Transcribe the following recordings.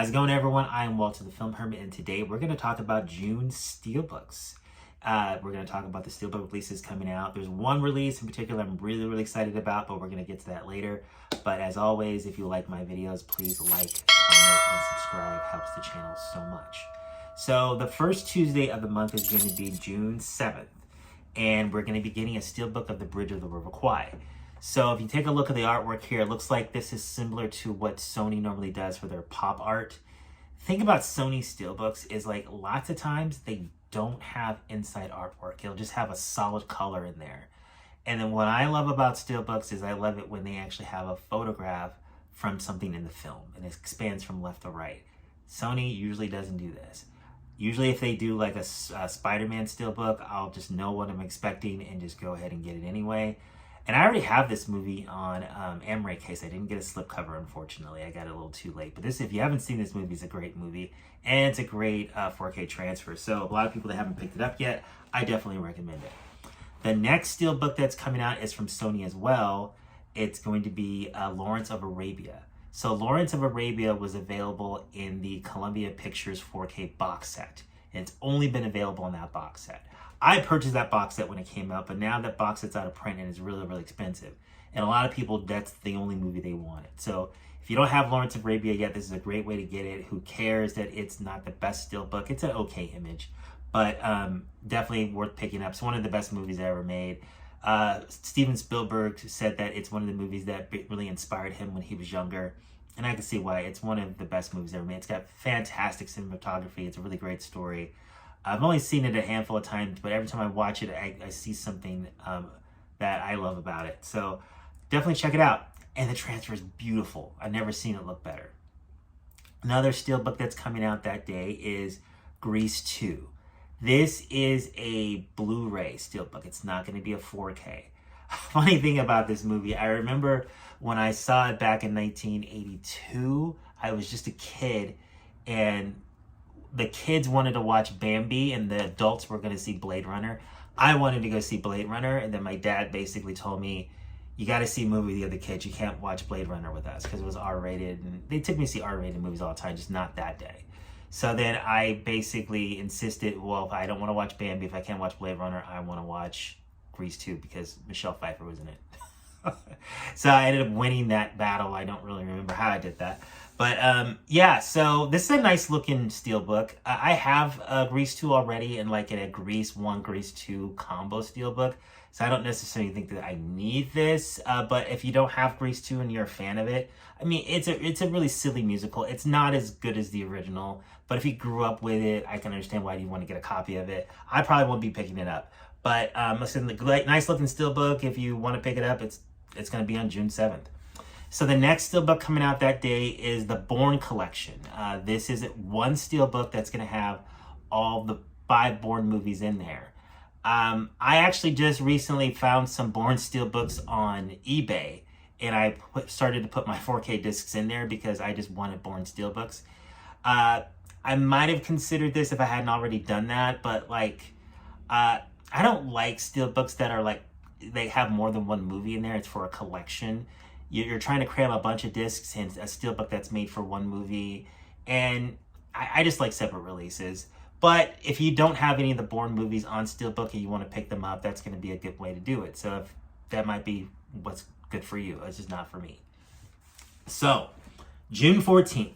How's it going, everyone? I am Walter the Film Hermit, and today we're going to talk about June Steelbooks. We're going to talk about the Steelbook releases coming out. There's one release in particular I'm really excited about, but we're going to get to that later. But as always, if you like my videos, please like, comment, and subscribe. Helps the channel so much. So the first Tuesday of the month is going to be June 7th, and we're going to be getting a Steelbook of The Bridge of the River Kwai. So if you take a look at the artwork here, it looks like this is similar to what Sony normally does for their pop art. Thing about Sony Steelbooks is like lots of times they don't have inside artwork. It'll just have a solid color in there. And then what I love about Steelbooks is I love it when they actually have a photograph from something in the film and it expands from left to right. Sony usually doesn't do this. Usually if they do like a Spider-Man Steelbook, I'll just know what I'm expecting and just go ahead and get it anyway. And I already have this movie on Amaray case. I didn't get a slipcover, unfortunately. I got it a little too late. But this, if you haven't seen this movie, it's a great movie. And it's a great 4K transfer. So a lot of people that haven't picked it up yet, I definitely recommend it. The next Steelbook that's coming out is from Sony as well. It's going to be Lawrence of Arabia. So Lawrence of Arabia was available in the Columbia Pictures 4K box set. And it's only been available in that box set. I purchased that box set when it came out, but now that box set's out of print and it's really expensive. And a lot of people, that's the only movie they wanted. So if you don't have Lawrence of Arabia yet, this is a great way to get it. Who cares that it's not the best Steelbook? It's an okay image, but definitely worth picking up. It's one of the best movies I ever made. Steven Spielberg said that it's one of the movies that really inspired him when he was younger. And I can see why. It's one of the best movies ever made. It's got fantastic cinematography. It's a really great story. I've only seen it a handful of times, but every time I watch it, I see something that I love about it. So definitely check it out. And the transfer is beautiful. I've never seen it look better. Another Steelbook that's coming out that day is Grease 2. This is a Blu-ray Steelbook. It's not going to be a 4K. Funny thing about this movie, I remember when I saw it back in 1982, I was just a kid, and the kids wanted to watch Bambi and the adults were going to see Blade Runner. I wanted to go see Blade Runner, and then my dad basically told me, you got to see a movie with the other kids. You can't watch Blade Runner with us because it was R-rated, and they took me to see R-rated movies all the time, just not that day. So then I basically insisted, well, if I don't want to watch Bambi, if I can't watch Blade Runner, I want to watch Grease 2 because Michelle Pfeiffer was in it. So I ended up winning that battle. I don't really remember how I did that. But yeah, so this is a nice looking Steelbook. I have Grease 2 already and like a Grease 1, Grease 2 combo Steelbook. So I don't necessarily think that I need this. But if you don't have Grease 2 and you're a fan of it, I mean, it's a really silly musical. It's not as good as the original. But if you grew up with it, I can understand why you want to get a copy of it. I probably won't be picking it up. But listen, the nice looking Steelbook, if you want to pick it up, it's going to be on June 7th. So the next Steelbook coming out that day is the Bourne Collection. This is one Steelbook that's going to have all the 5 Bourne movies in there. I actually just recently found some Bourne Steelbooks on eBay, and I started to put my 4K discs in there because I just wanted Bourne Steelbooks. I might have considered this if I hadn't already done that, but like, I don't like Steelbooks that are like, they have more than one movie in there. It's for a collection. You're trying to cram a bunch of discs in a Steelbook that's made for one movie. And I just like separate releases. But if you don't have any of the Bourne movies on Steelbook and you want to pick them up, that's going to be a good way to do it. So if that might be what's good for you. It's just not for me. So, June 14th.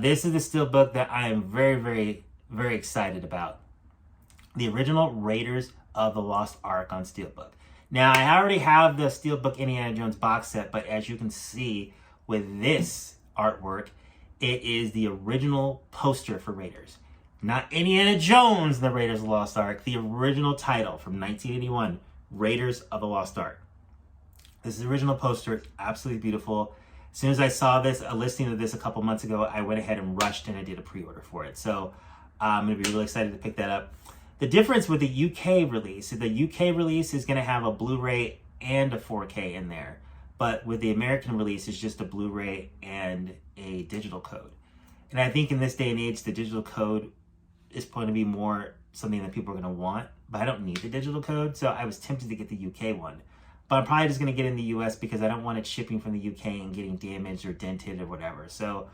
This is the Steelbook that I am very excited about. The original Raiders of the Lost Ark on Steelbook. Now, I already have the Steelbook Indiana Jones box set, but as you can see with this artwork, it is the original poster for Raiders. Not Indiana Jones, the Raiders of the Lost Ark, the original title from 1981, Raiders of the Lost Ark. This is the original poster. It's absolutely beautiful. As soon as I saw this, a listing of this a couple months ago, I went ahead and rushed and I did a pre-order for it. So I'm going to be really excited to pick that up. The difference with the UK release, the UK release is going to have a Blu-ray and a 4K in there. But with the American release, it's just a Blu-ray and a digital code. And I think in this day and age, the digital code is going to be more something that people are going to want. But I don't need the digital code, so I was tempted to get the UK one. But I'm probably just going to get in the US because I don't want it shipping from the UK and getting damaged or dented or whatever. So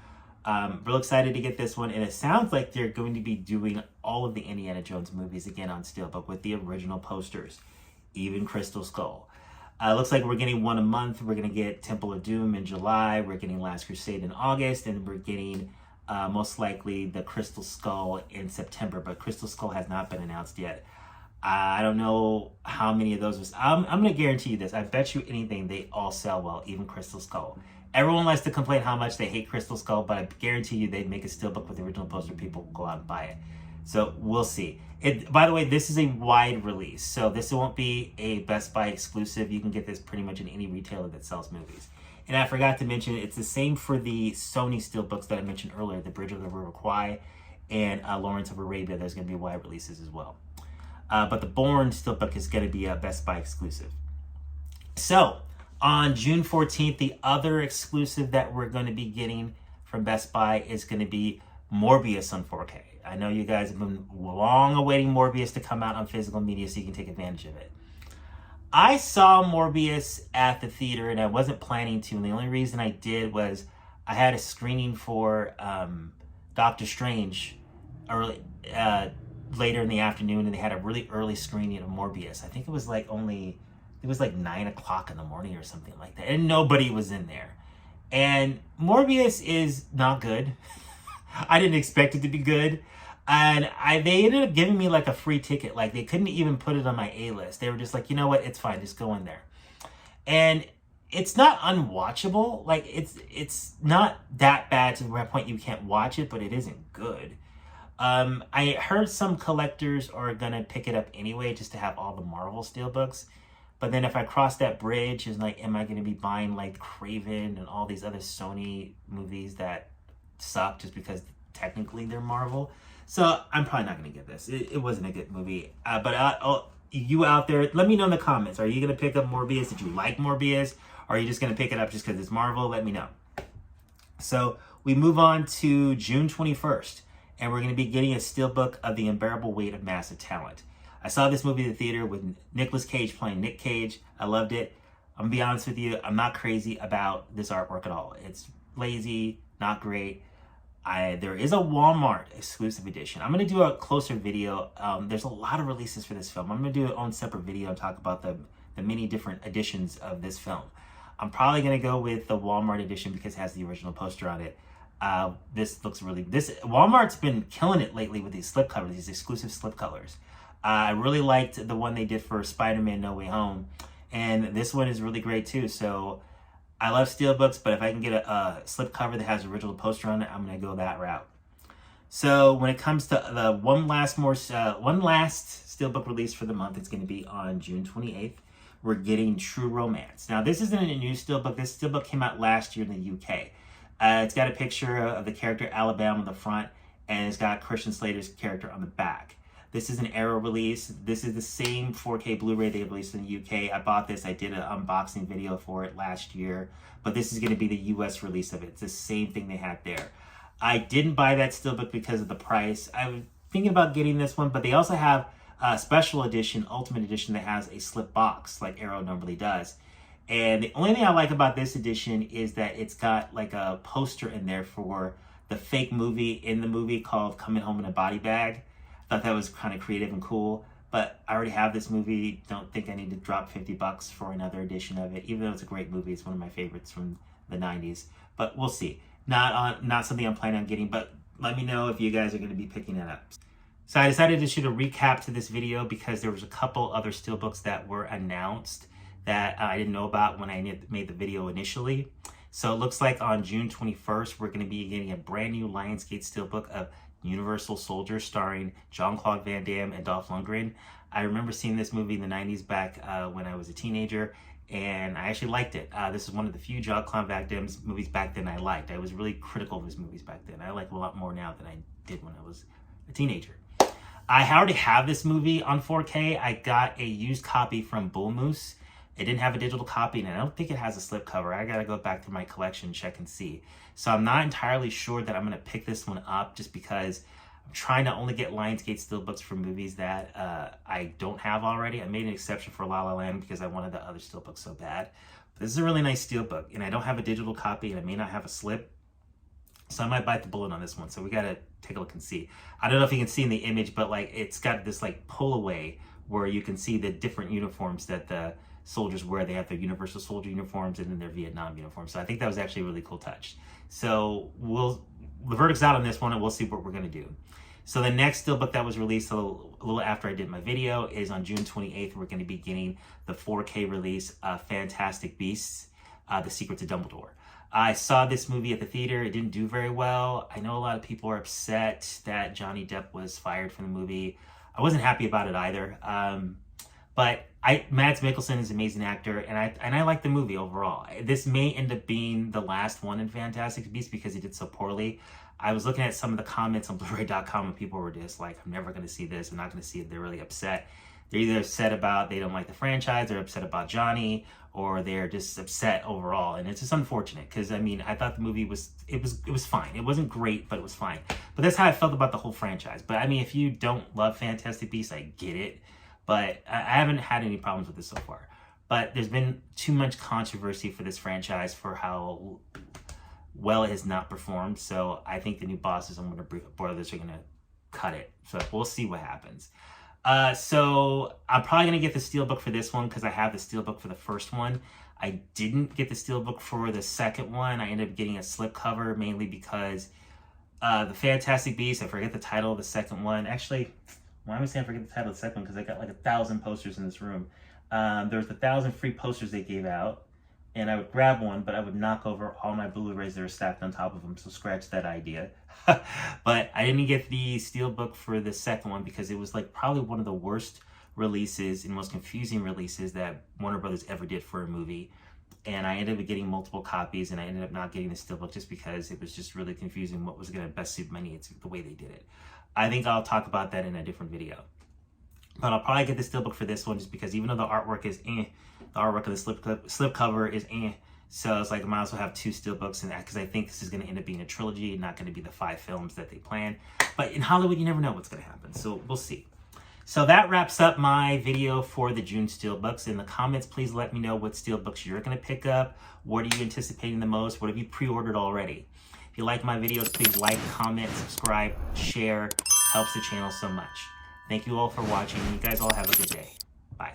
Real excited to get this one, and it sounds like they're going to be doing all of the Indiana Jones movies again on Steelbook with the original posters, even Crystal Skull. Looks like we're getting one a month. We're going to get Temple of Doom in July. We're getting Last Crusade in August. And we're getting most likely the Crystal Skull in September. But Crystal Skull has not been announced yet. I don't know how many of those. I'm going to guarantee you this. I bet you anything they all sell well, even Crystal Skull. Everyone likes to complain how much they hate Crystal Skull, but I guarantee you they'd make a steelbook with the original poster. People will go out and buy it. So we'll see. By the way, this is a wide release, so this won't be a Best Buy exclusive. You can get this pretty much in any retailer that sells movies. And I forgot to mention, it's the same for the Sony steelbooks that I mentioned earlier, the Bridge of the River Kwai and Lawrence of Arabia. There's going to be wide releases as well. But the Bourne steelbook is going to be a Best Buy exclusive. So on June 14th, the other exclusive that we're going to be getting from Best Buy is going to be Morbius on 4K. I know you guys have been long awaiting Morbius to come out on physical media so you can take advantage of it. I saw Morbius at the theater and I wasn't planning to, and the only reason I did was I had a screening for Doctor Strange later in the afternoon, and they had a really early screening of Morbius. I think it was like 9 o'clock in the morning or something like that, and nobody was in there. And Morbius is not good. I didn't expect it to be good. And they ended up giving me like a free ticket. Like they couldn't even put it on my A-list. They were just like, you know what, it's fine, just go in there. And it's not unwatchable. Like it's not that bad to the point you can't watch it, but it isn't good. I heard some collectors are gonna pick it up anyway just to have all the Marvel steelbooks. But then if I cross that bridge, is like, am I gonna be buying like Craven and all these other Sony movies that suck just because technically they're Marvel? So I'm probably not going to get this. It wasn't a good movie. But you out there, let me know in the comments. Are you going to pick up Morbius? Did you like Morbius? Or are you just going to pick it up just because it's Marvel? Let me know. So we move on to June 21st. And we're going to be getting a steelbook of The Unbearable Weight of Massive Talent. I saw this movie in the theater with Nicolas Cage playing Nick Cage. I loved it. I'm going to be honest with you. I'm not crazy about this artwork at all. It's lazy, not great. There is a Walmart exclusive edition. I'm going to do a closer video. There's a lot of releases for this film. I'm going to do an own separate video and talk about the many different editions of this film. I'm probably going to go with the Walmart edition because it has the original poster on it. This looks really... Walmart's been killing it lately with these slipcovers, these exclusive slipcovers. I really liked the one they did for Spider-Man No Way Home. And this one is really great too. So I love steelbooks, but if I can get a slipcover that has the original poster on it, I'm going to go that route. So when it comes to the one last steelbook release for the month, it's going to be on June 28th. We're getting True Romance. Now, this isn't a new steelbook. This steelbook came out last year in the UK. It's got a picture of the character Alabama on the front, and it's got Christian Slater's character on the back. This is an Arrow release. This is the same 4K Blu-ray they released in the UK. I bought this. I did an unboxing video for it last year, but this is going to be the US release of it. It's the same thing they had there. I didn't buy that steelbook because of the price. I was thinking about getting this one, but they also have a special edition, Ultimate Edition, that has a slip box like Arrow normally does. And the only thing I like about this edition is that it's got like a poster in there for the fake movie in the movie called Coming Home in a Body Bag. I thought that was kind of creative and cool, but I already have this movie. Don't think I need to drop $50 for another edition of it, even though it's a great movie. It's one of my favorites from the 90s, but we'll see. Not something I'm planning on getting, but let me know if you guys are going to be picking it up. So I decided to shoot a recap to this video because there was a couple other steelbooks that were announced that I didn't know about when I made the video initially. So it looks like on June 21st, we're going to be getting a brand new Lionsgate steelbook of Universal Soldier starring Jean-Claude Van Damme and Dolph Lundgren. I remember seeing this movie in the 90s back when I was a teenager, and I actually liked it. This is one of the few Jean-Claude Van Damme movies back then I liked. I was really critical of his movies back then. I like it a lot more now than I did when I was a teenager. I already have this movie on 4K. I got a used copy from Bull Moose. It didn't have a digital copy, and I don't think it has a slipcover. I gotta go back through my collection, check and see. So I'm not entirely sure that I'm gonna pick this one up just because I'm trying to only get Lionsgate steelbooks for movies that I don't have already. I made an exception for La La Land because I wanted the other steelbook so bad. But this is a really nice steelbook, and I don't have a digital copy, and I may not have a slip. So I might bite the bullet on this one. So we got to take a look and see. I don't know if you can see in the image, but like it's got this like pull away where you can see the different uniforms that the soldiers wear. They have their Universal Soldier uniforms and then their Vietnam uniforms. So I think that was actually a really cool touch. So the verdict's out on this one and we'll see what we're going to do. So the next steelbook that was released a little after I did my video is on June 28th. We're going to be getting the 4K release of Fantastic Beasts, The Secret to Dumbledore. I saw this movie at the theater. It didn't do very well. I know a lot of people are upset that Johnny Depp was fired from the movie. I wasn't happy about it either. But Mads Mikkelsen is an amazing actor, and I like the movie overall. This may end up being the last one in Fantastic Beasts because he did so poorly. I was looking at some of the comments on Blu-ray.com and people were just like, I'm never going to see this. I'm not going to see it. They're really upset. They're either upset about they don't like the franchise, they're upset about Johnny, or they're just upset overall. And it's just unfortunate because, I mean, I thought the movie was fine. It wasn't great, but it was fine. But that's how I felt about the whole franchise. But, I mean, if you don't love Fantastic Beasts, I get it. But I haven't had any problems with this so far. But there's been too much controversy for this franchise for how well it has not performed. So I think the new bosses on Warner Brothers are going to cut it. So we'll see what happens. So I'm probably going to get the steelbook for this one because I have the steelbook for the first one. I didn't get the steelbook for the second one. I ended up getting a slipcover mainly because the Fantastic Beasts, I forget the title of the second one. Actually, why am I saying I forget the title of the second one? Because I got like 1,000 posters in this room. There was 1,000 free posters they gave out. And I would grab one, but I would knock over all my Blu-rays that are stacked on top of them, so scratch that idea. But I didn't get the steelbook for the second one because it was like probably one of the worst releases and most confusing releases that Warner Brothers ever did for a movie. And I ended up getting multiple copies, and I ended up not getting the steelbook just because it was just really confusing what was going to best suit my needs, the way they did it. I think I'll talk about that in a different video. But I'll probably get the steelbook for this one just because even though the artwork is the artwork of the slipcover is so it's like I might as well have two steelbooks in that because I think this is going to end up being a trilogy, not going to be the 5 films that they plan. But in Hollywood, you never know what's going to happen, so we'll see. So that wraps up my video for the June steelbooks. In the comments, please let me know what steelbooks you're going to pick up. What are you anticipating the most? What have you pre-ordered already? If you like my videos, please like, comment, subscribe, share. Helps the channel so much. Thank you all for watching. You guys all have a good day. Bye.